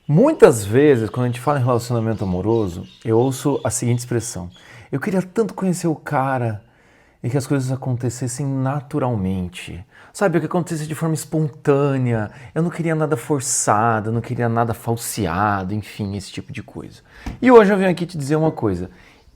Muitas vezes, quando a gente fala em relacionamento amoroso, eu ouço a seguinte expressão: eu queria tanto conhecer o cara e que as coisas acontecessem naturalmente. Sabe, que acontecesse de forma espontânea. Eu não queria nada forçado, eu não queria nada falseado, enfim, esse tipo de coisa. E hoje eu venho aqui te dizer uma coisa.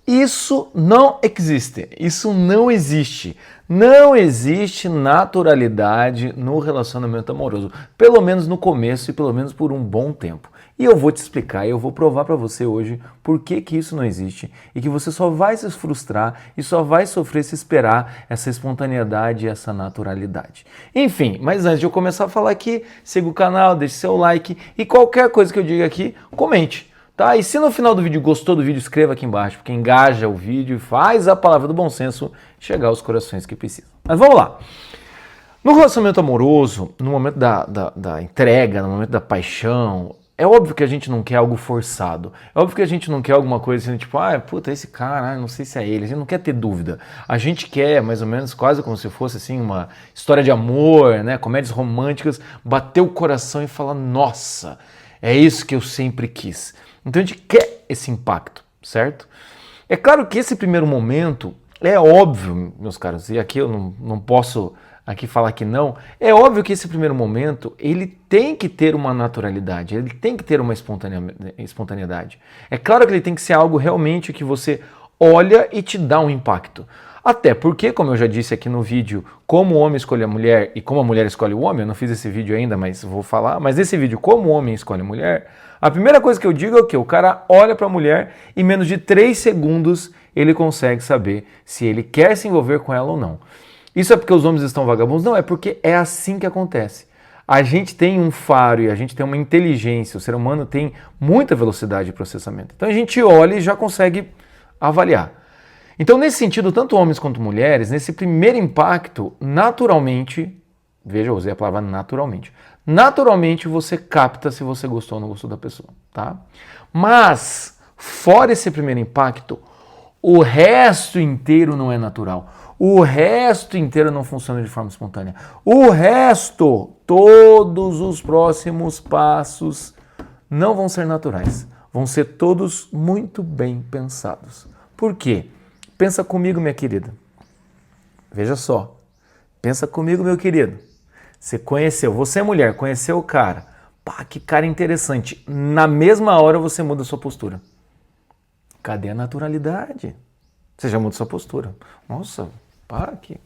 Isso não existe, isso não existe. Não existe naturalidade no relacionamento amoroso, pelo menos no começo e pelo menos por um bom tempo. E eu vou te explicar, eu vou provar para você hoje por que isso não existe e que você só vai se frustrar e só vai sofrer se esperar essa espontaneidade e essa naturalidade. Enfim, mas antes de eu começar a falar aqui, siga o canal, deixe seu like e qualquer coisa que eu diga aqui, comente. Tá? E se no final do vídeo gostou do vídeo, escreva aqui embaixo, porque engaja o vídeo e faz a palavra do bom senso chegar aos corações que precisam. Mas vamos lá. No relacionamento amoroso, no momento da entrega, no momento da paixão, é óbvio que a gente não quer algo forçado. É óbvio que a gente não quer alguma coisa assim, tipo, puta, esse cara, não sei se é ele. A gente não quer ter dúvida. A gente quer, mais ou menos, quase como se fosse assim, uma história de amor, né? Comédias românticas, bater o coração e falar, nossa, é isso que eu sempre quis. Então a gente quer esse impacto, certo? É claro que esse primeiro momento, é óbvio, meus caros, e aqui eu não posso aqui falar que não, é óbvio que esse primeiro momento, ele tem que ter uma naturalidade, ele tem que ter uma espontaneidade. É claro que ele tem que ser algo realmente que você olha e te dá um impacto. Até porque, como eu já disse aqui no vídeo, como o homem escolhe a mulher e como a mulher escolhe o homem, eu não fiz esse vídeo ainda, mas vou falar, mas esse vídeo, como o homem escolhe a mulher, a primeira coisa que eu digo é o quê? O cara olha para a mulher e em menos de 3 segundos ele consegue saber se ele quer se envolver com ela ou não. Isso é porque os homens estão vagabundos? Não, é porque é assim que acontece. A gente tem um faro e a gente tem uma inteligência, o ser humano tem muita velocidade de processamento. Então a gente olha e já consegue avaliar. Então, nesse sentido, tanto homens quanto mulheres, nesse primeiro impacto, naturalmente, veja, eu usei a palavra naturalmente você capta se você gostou ou não gostou da pessoa, tá? Mas, fora esse primeiro impacto, o resto inteiro não é natural. O resto inteiro não funciona de forma espontânea. O resto, todos os próximos passos não vão ser naturais. Vão ser todos muito bem pensados. Por quê? Pensa comigo, minha querida. Veja só. Pensa comigo, meu querido. Você conheceu, você é mulher, conheceu o cara. Pá, que cara interessante. Na mesma hora você muda a sua postura. Cadê a naturalidade? Você já muda a sua postura. Nossa, pá, que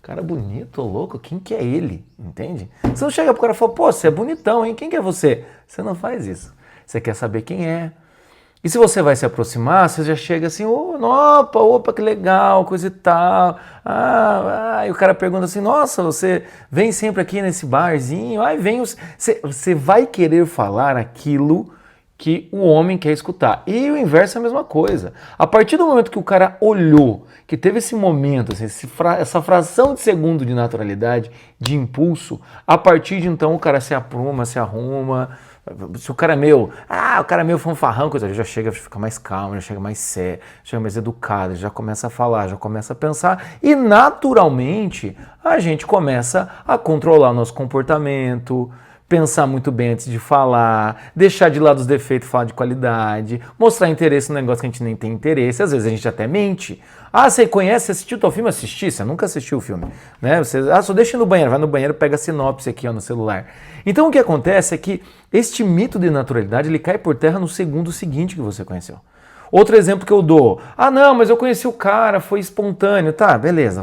cara bonito, louco. Quem que é ele? Entende? Você não chega pro cara e fala, pô, você é bonitão, hein? Quem que é você? Você não faz isso. Você quer saber quem é. E se você vai se aproximar, você já chega assim, opa, que legal, coisa e tal. E o cara pergunta assim, nossa, você vem sempre aqui nesse barzinho? Você vai querer falar aquilo que o homem quer escutar. E o inverso é a mesma coisa. A partir do momento que o cara olhou, que teve esse momento, assim, essa fração de segundo de naturalidade, de impulso, a partir de então o cara se apruma, se arruma. Se o cara é meio fanfarrão, coisa, já chega a ficar mais calmo, já chega mais sério, chega mais educado, já começa a falar, já começa a pensar e naturalmente a gente começa a controlar o nosso comportamento, pensar muito bem antes de falar, deixar de lado os defeitos e falar de qualidade, mostrar interesse no negócio que a gente nem tem interesse, às vezes a gente até mente. Você conhece, você assistiu o filme? Assisti, você nunca assistiu o filme, né? Só deixa no banheiro, vai no banheiro, pega a sinopse aqui no celular. Então o que acontece é que este mito de naturalidade, ele cai por terra no segundo seguinte que você conheceu. Outro exemplo que eu dou, não, mas eu conheci o cara, foi espontâneo. Tá, beleza,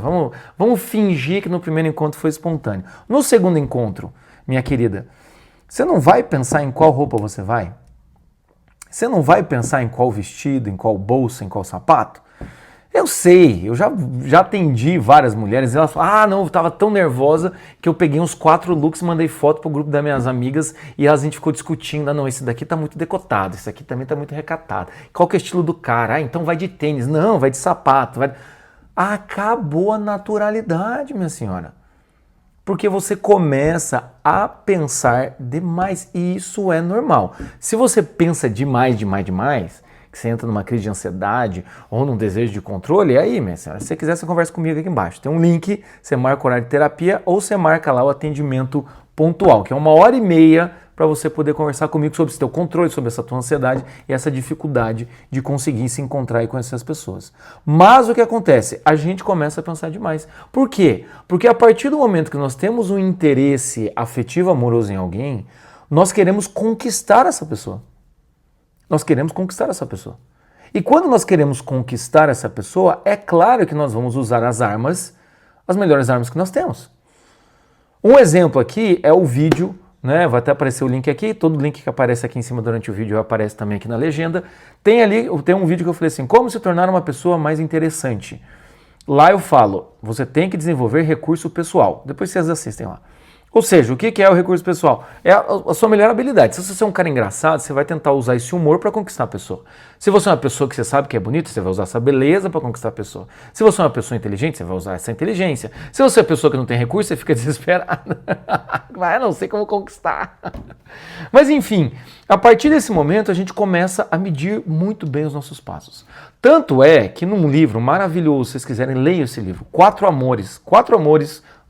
vamos fingir que no primeiro encontro foi espontâneo. No segundo encontro, minha querida, você não vai pensar em qual roupa você vai? Você não vai pensar em qual vestido, em qual bolsa, em qual sapato? Eu sei, eu já atendi várias mulheres e elas falam, não, eu estava tão nervosa que eu peguei uns 4 looks, mandei foto pro grupo das minhas amigas e a gente ficou discutindo, não, esse daqui tá muito decotado, esse aqui também tá muito recatado. Qual que é o estilo do cara? Então vai de tênis, não, vai de sapato. Acabou a naturalidade, minha senhora. Porque você começa a pensar demais e isso é normal. Se você pensa demais, que você entra numa crise de ansiedade ou num desejo de controle, aí, minha senhora, se você quiser, você conversa comigo aqui embaixo. Tem um link, você marca o horário de terapia ou você marca lá o atendimento pontual, que é 1h30 para você poder conversar comigo sobre esse teu controle, sobre essa tua ansiedade e essa dificuldade de conseguir se encontrar e conhecer as pessoas. Mas o que acontece? A gente começa a pensar demais. Por quê? Porque a partir do momento que nós temos um interesse afetivo, amoroso em alguém, nós queremos conquistar essa pessoa. Nós queremos conquistar essa pessoa. E quando nós queremos conquistar essa pessoa, é claro que nós vamos usar as armas, as melhores armas que nós temos. Um exemplo aqui é o vídeo, né? Vai até aparecer o link aqui, todo link que aparece aqui em cima durante o vídeo aparece também aqui na legenda. Tem um vídeo que eu falei assim, como se tornar uma pessoa mais interessante. Lá eu falo, você tem que desenvolver recurso pessoal. Depois vocês assistem lá. Ou seja, o que é o recurso pessoal? É a sua melhor habilidade. Se você é um cara engraçado, você vai tentar usar esse humor para conquistar a pessoa. Se você é uma pessoa que você sabe que é bonita, você vai usar essa beleza para conquistar a pessoa. Se você é uma pessoa inteligente, você vai usar essa inteligência. Se você é uma pessoa que não tem recurso, você fica desesperado. Vai, não sei como conquistar. Mas enfim, a partir desse momento a gente começa a medir muito bem os nossos passos. Tanto é que num livro maravilhoso, se vocês quiserem, leiam esse livro, Quatro Amores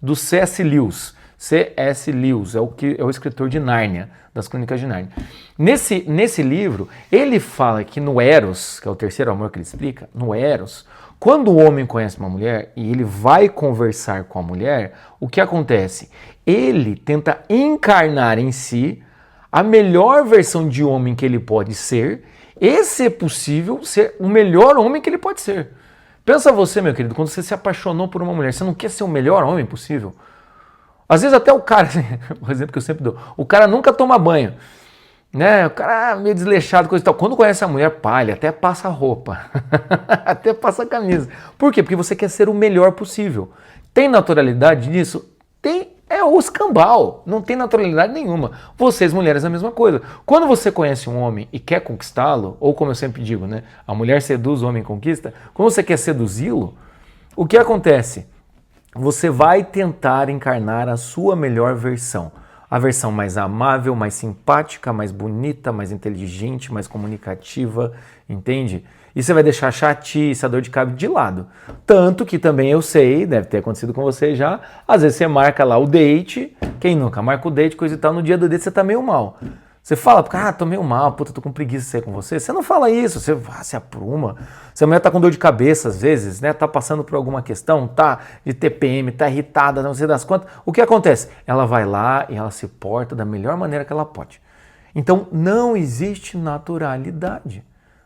do C.S. Lewis. C.S. Lewis é o escritor de Nárnia, das Crônicas de Nárnia. Nesse livro, ele fala que no Eros, que é o terceiro amor que ele explica, no Eros, quando o homem conhece uma mulher e ele vai conversar com a mulher, o que acontece? Ele tenta encarnar em si a melhor versão de homem que ele pode ser e, se possível, ser o melhor homem que ele pode ser. Pensa você, meu querido, quando você se apaixonou por uma mulher, você não quer ser o melhor homem possível? Às vezes até o cara, por exemplo que eu sempre dou, o cara nunca toma banho, né? O cara meio desleixado, coisa e tal. Quando conhece a mulher, pá, ele até passa roupa, até passa camisa. Por quê? Porque você quer ser o melhor possível. Tem naturalidade nisso? Tem, é o escambau, não tem naturalidade nenhuma. Vocês mulheres é a mesma coisa. Quando você conhece um homem e quer conquistá-lo, ou como eu sempre digo, né? A mulher seduz, o homem conquista. Quando você quer seduzi-lo, o que acontece? Você vai tentar encarnar a sua melhor versão. A versão mais amável, mais simpática, mais bonita, mais inteligente, mais comunicativa, entende? E você vai deixar a chatice, a dor de cabo de lado. Tanto que também eu sei, deve ter acontecido com você já, às vezes você marca lá o date, quem nunca marca o date, coisa e tal, no dia do date você tá meio mal. Você fala, tô meio mal, puta, tô com preguiça de sair com você. Você não fala isso, você se apruma. Se a mulher tá com dor de cabeça, às vezes, né, tá passando por alguma questão, tá de TPM, tá irritada, não sei das quantas. O que acontece? Ela vai lá e ela se porta da melhor maneira que ela pode. Então, não existe naturalidade.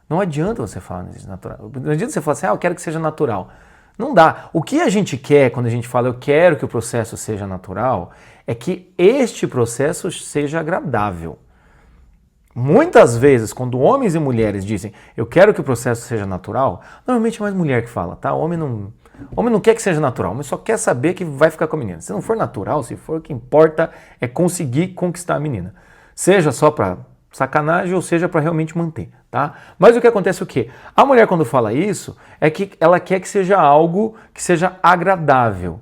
Não adianta você falar não existe natural. Não adianta você falar assim, eu quero que seja natural. Não dá. O que a gente quer quando a gente fala eu quero que o processo seja natural, é que este processo seja agradável. Muitas vezes, quando homens e mulheres dizem eu quero que o processo seja natural, normalmente é mais mulher que fala, tá? O homem não quer que seja natural, o homem só quer saber que vai ficar com a menina. Se não for natural, se for, o que importa é conseguir conquistar a menina. Seja só para sacanagem ou seja para realmente manter, tá? Mas o que acontece é o quê? A mulher quando fala isso, é que ela quer que seja algo que seja agradável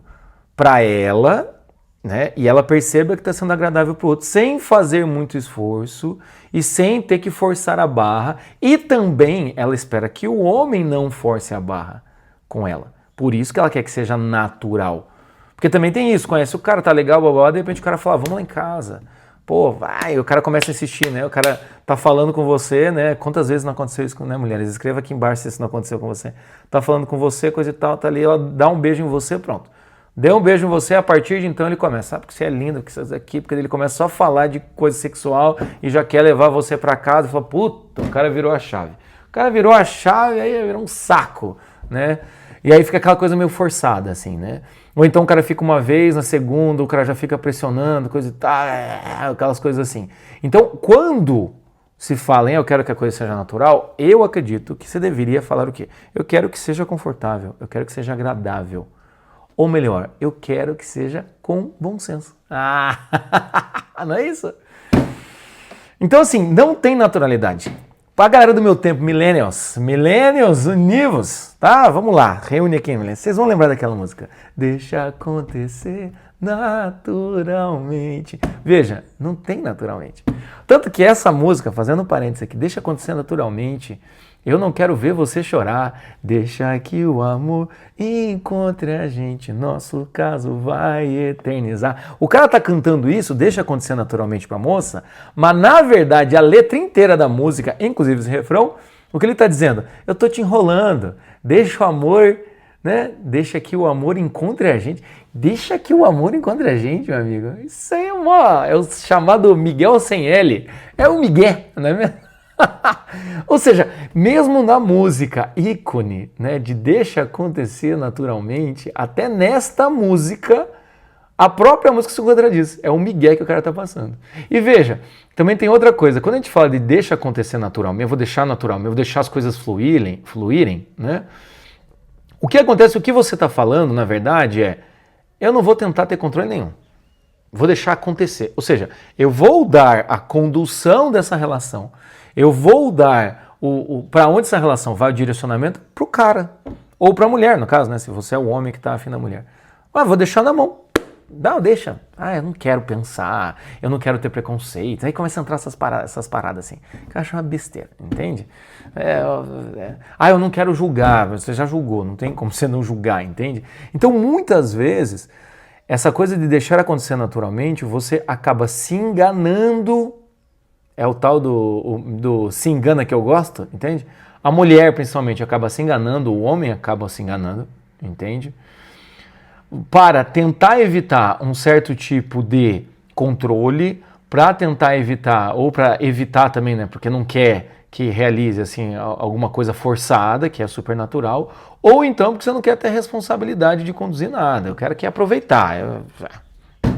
para ela, né? E ela perceba que está sendo agradável para o outro, sem fazer muito esforço e sem ter que forçar a barra. E também ela espera que o homem não force a barra com ela. Por isso que ela quer que seja natural. Porque também tem isso, conhece o cara, tá legal, babá, de repente o cara fala, vamos lá em casa. Pô, vai, o cara começa a insistir, né? O cara tá falando com você, né? Quantas vezes não aconteceu isso com, né, mulheres? Escreva aqui embaixo se isso não aconteceu com você. Tá falando com você, coisa e tal, tá ali, ela dá um beijo em você, pronto. Deu um beijo em você, a partir de então ele começa, sabe que você é lindo, que você é aqui, porque ele começa só a falar de coisa sexual e já quer levar você pra casa e fala, puta, o cara virou a chave. O cara virou a chave, aí virou um saco, né? E aí fica aquela coisa meio forçada, assim, né? Ou então o cara fica uma vez, na segunda, o cara já fica pressionando, coisa e tal, aquelas coisas assim. Então, quando se fala em eu quero que a coisa seja natural, eu acredito que você deveria falar o quê? Eu quero que seja confortável, eu quero que seja agradável. Ou melhor, eu quero que seja com bom senso. Não é isso? Então assim, não tem naturalidade. Pra galera do meu tempo, millennials univos, tá? Vamos lá, reúne aqui, millennials. Vocês vão lembrar daquela música. Deixa acontecer naturalmente. Veja, não tem naturalmente. Tanto que essa música, fazendo um parênteses aqui, deixa acontecer naturalmente, Eu não quero ver você chorar. Deixa que o amor encontre a gente. Nosso caso vai eternizar. O cara tá cantando isso, deixa acontecer naturalmente pra moça, mas na verdade a letra inteira da música, inclusive esse refrão, o que ele tá dizendo? Eu tô te enrolando. Deixa o amor, né? Deixa que o amor encontre a gente. Deixa que o amor encontre a gente, meu amigo. Isso aí é o chamado Miguel sem L. É o Miguel, não é mesmo? Ou seja, mesmo na música ícone, né, de deixa acontecer naturalmente, até nesta música, a própria música se contradiz. É o Miguel que o cara tá passando. E veja, também tem outra coisa. Quando a gente fala de deixa acontecer naturalmente, eu vou deixar naturalmente, eu vou deixar as coisas fluírem, né? O que acontece, o que você está falando, na verdade, é eu não vou tentar ter controle nenhum. Vou deixar acontecer. Ou seja, eu vou dar a condução dessa relação. Eu vou dar para onde essa relação vai, o direcionamento, para o cara. Ou para a mulher, no caso, né? Se você é o homem que está afim da mulher. Mas vou deixar na mão. Não, deixa. Eu não quero pensar, eu não quero ter preconceito. Aí começa a entrar essas paradas assim, que eu acho uma besteira, entende? Eu não quero julgar, você já julgou, não tem como você não julgar, entende? Então, muitas vezes, essa coisa de deixar acontecer naturalmente, você acaba se enganando, é o tal do se engana que eu gosto, entende? A mulher, principalmente, acaba se enganando, o homem acaba se enganando, entende? Para tentar evitar um certo tipo de controle, para tentar evitar, ou para evitar também, né, porque não quer que realize assim, alguma coisa forçada, que é supernatural, ou então porque você não quer ter responsabilidade de conduzir nada, eu quero que aproveitar,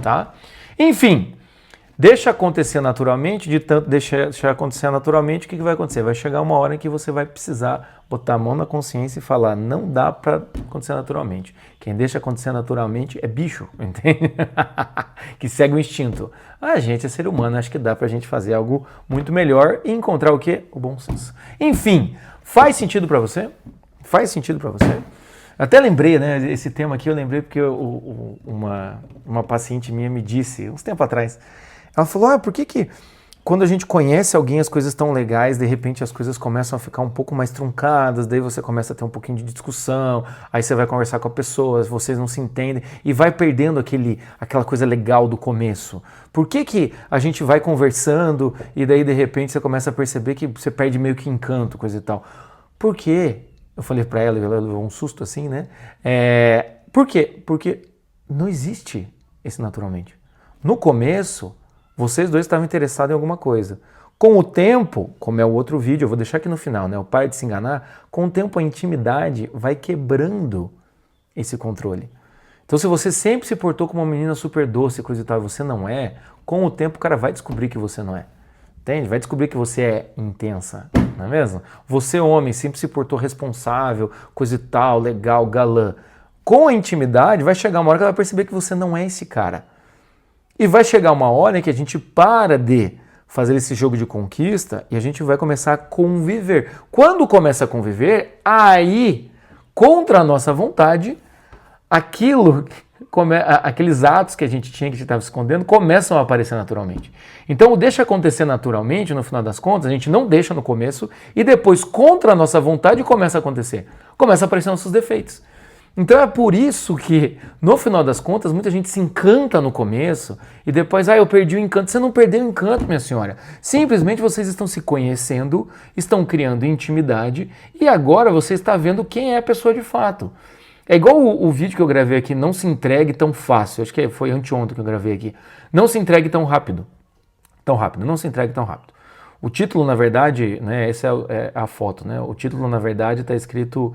tá? Enfim, deixa acontecer naturalmente, de tanto deixar acontecer naturalmente, o que vai acontecer? Vai chegar uma hora em que você vai precisar botar a mão na consciência e falar, não dá para acontecer naturalmente. Quem deixa acontecer naturalmente é bicho, entende? Que segue o instinto. A gente é ser humano, acho que dá pra gente fazer algo muito melhor e encontrar o quê? O bom senso. Enfim, faz sentido para você? Faz sentido para você? Até lembrei, né, esse tema aqui eu lembrei porque uma paciente minha me disse, uns tempo atrás, ela falou, por que quando a gente conhece alguém as coisas estão legais, de repente as coisas começam a ficar um pouco mais truncadas, daí você começa a ter um pouquinho de discussão, aí você vai conversar com a pessoa, vocês não se entendem e vai perdendo aquela coisa legal do começo. Por que a gente vai conversando e daí de repente você começa a perceber que você perde meio que encanto, coisa e tal? Por quê? Eu falei pra ela, ela levou um susto assim, né? Por quê? Porque não existe esse naturalmente. No começo, vocês dois estavam interessados em alguma coisa. Com o tempo, como é o outro vídeo, eu vou deixar aqui no final, né? O Pare de Se Enganar. Com o tempo, a intimidade vai quebrando esse controle. Então, se você sempre se portou como uma menina super doce, coisa e tal, e você não é, com o tempo o cara vai descobrir que você não é. Entende? Vai descobrir que você é intensa, não é mesmo? Você, homem, sempre se portou responsável, coisa e tal, legal, galã. Com a intimidade, vai chegar uma hora que ela vai perceber que você não é esse cara. E vai chegar uma hora em que a gente para de fazer esse jogo de conquista e a gente vai começar a conviver. Quando começa a conviver, aí, contra a nossa vontade, aqueles atos que a gente tinha, que a gente estava escondendo, começam a aparecer naturalmente. Então, o deixa acontecer naturalmente, no final das contas, a gente não deixa no começo e depois, contra a nossa vontade, começa a acontecer. Começa a aparecer nossos defeitos. Então é por isso que, no final das contas, muita gente se encanta no começo e depois, eu perdi o encanto. Você não perdeu o encanto, minha senhora. Simplesmente vocês estão se conhecendo, estão criando intimidade e agora você está vendo quem é a pessoa de fato. É igual o vídeo que eu gravei aqui, não se entregue tão fácil. Acho que foi anteontem que eu gravei aqui. Não se entregue tão rápido. Não se entregue tão rápido. O título, na verdade, né, essa é a foto, né? O título, na verdade, está escrito...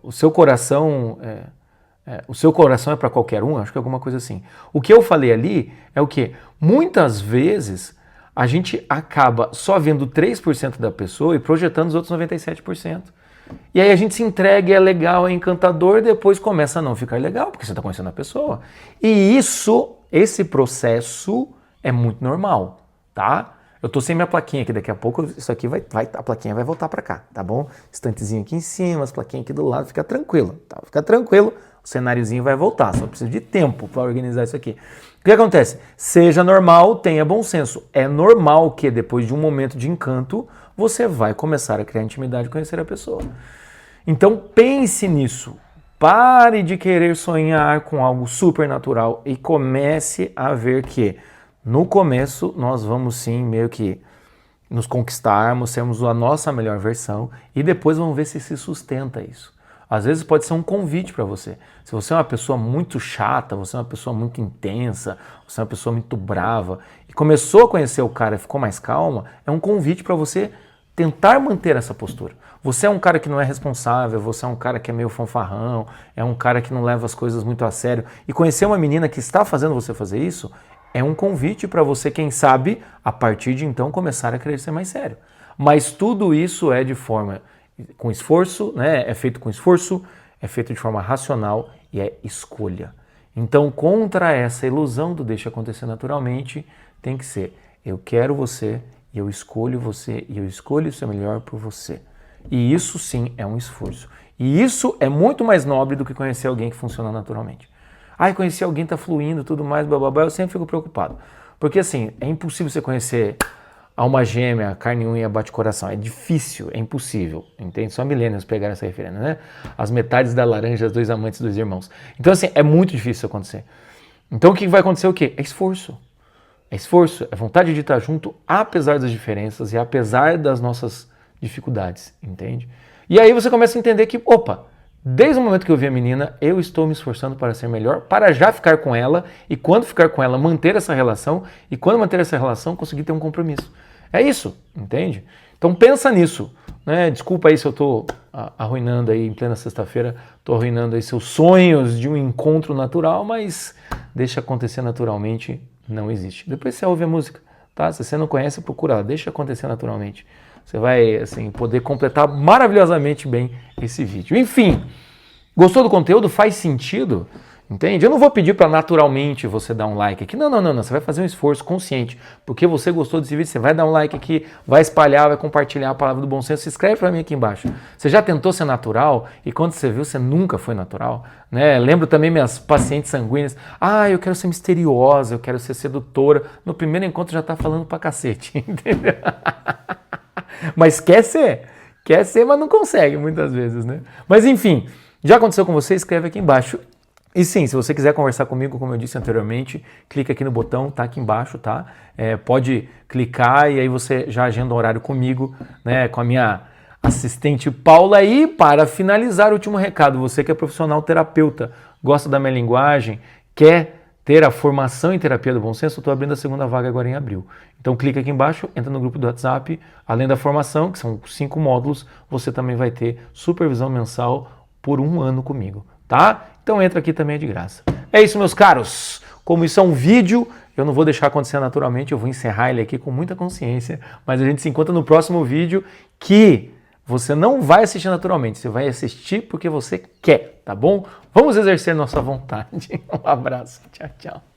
o seu coração é para qualquer um, acho que é alguma coisa assim. O que eu falei ali é o que? Muitas vezes a gente acaba só vendo 3% da pessoa e projetando os outros 97%. E aí a gente se entrega, é legal, é encantador, depois começa a não ficar legal, porque você está conhecendo a pessoa. E esse processo é muito normal, tá? Eu tô sem minha plaquinha aqui, daqui a pouco isso aqui a plaquinha vai voltar para cá, tá bom? Estantezinho aqui em cima, as plaquinhas aqui do lado, fica tranquilo, tá? Fica tranquilo, O cenáriozinho vai voltar, só precisa de tempo para organizar isso aqui. O que acontece? Seja normal, tenha bom senso. É normal que depois de um momento de encanto, você vai começar a criar intimidade e conhecer a pessoa. Então pense nisso. Pare de querer sonhar com algo supernatural e comece a ver que no começo nós vamos sim meio que nos conquistarmos, sermos a nossa melhor versão e depois vamos ver se sustenta isso. Às vezes pode ser um convite para você. Se você é uma pessoa muito chata, você é uma pessoa muito intensa, você é uma pessoa muito brava e começou a conhecer o cara e ficou mais calma, é um convite para você tentar manter essa postura. Você é um cara que não é responsável, você é um cara que é meio fanfarrão, é um cara que não leva as coisas muito a sério. E conhecer uma menina que está fazendo você fazer isso é um convite para você, quem sabe, a partir de então começar a querer ser mais sério. Mas tudo isso é de forma com esforço, né? É feito com esforço, é feito de forma racional e é escolha. Então, contra essa ilusão do deixa acontecer naturalmente, tem que ser eu quero você e eu escolho você e eu escolho ser melhor por você. E isso sim é um esforço. E isso é muito mais nobre do que conhecer alguém que funciona naturalmente. Ai, conheci alguém, tá fluindo, tudo mais, blá blá blá, eu sempre fico preocupado. Porque assim, é impossível você conhecer alma gêmea, carne e unha, bate coração. É difícil, é impossível. Entende? Só millennials pegaram essa referência, né? As metades da laranja, os dois amantes, dois irmãos. Então assim, é muito difícil isso acontecer. Então o que vai acontecer o quê? É esforço. É esforço, é vontade de estar junto, apesar das diferenças e apesar das nossas dificuldades, entende? E aí você começa a entender que, opa, desde o momento que eu vi a menina, eu estou me esforçando para ser melhor, para já ficar com ela, e quando ficar com ela, manter essa relação, e quando manter essa relação, conseguir ter um compromisso. É isso, entende? Então pensa nisso, né? Desculpa aí se eu estou arruinando aí, em plena sexta-feira, estou arruinando aí seus sonhos de um encontro natural, mas deixa acontecer naturalmente, não existe. Depois você ouve a música, tá? Se você não conhece, procura lá, deixa acontecer naturalmente. Você vai, assim, poder completar maravilhosamente bem esse vídeo. Enfim, gostou do conteúdo? Faz sentido? Entende? Eu não vou pedir para naturalmente você dar um like aqui. Não. Você vai fazer um esforço consciente. Porque você gostou desse vídeo, você vai dar um like aqui, vai espalhar, vai compartilhar a palavra do bom senso. Se inscreve para mim aqui embaixo. Você já tentou ser natural e quando você viu, você nunca foi natural? Né? Lembro também minhas pacientes sanguíneas. Ah, eu quero ser misteriosa, eu quero ser sedutora. No primeiro encontro já está falando pra cacete. Entendeu? Mas quer ser, mas não consegue muitas vezes, né? Mas enfim, já aconteceu com você? Escreve aqui embaixo. E sim, se você quiser conversar comigo, como eu disse anteriormente, clica aqui no botão, tá aqui embaixo, tá? Pode clicar e aí você já agenda um horário comigo, né? Com a minha assistente Paula. E para finalizar, o último recado, você que é profissional terapeuta, gosta da minha linguagem, quer ter a formação em terapia do bom senso, eu estou abrindo a segunda vaga agora em abril. Então clica aqui embaixo, entra no grupo do WhatsApp, além da formação, que são 5 módulos, você também vai ter supervisão mensal por 1 ano comigo, tá? Então entra aqui também, é de graça. É isso, meus caros. Como isso é um vídeo, eu não vou deixar acontecer naturalmente, eu vou encerrar ele aqui com muita consciência, mas a gente se encontra no próximo vídeo que você não vai assistir naturalmente, você vai assistir porque você quer, tá bom? Vamos exercer nossa vontade. Um abraço. Tchau, tchau.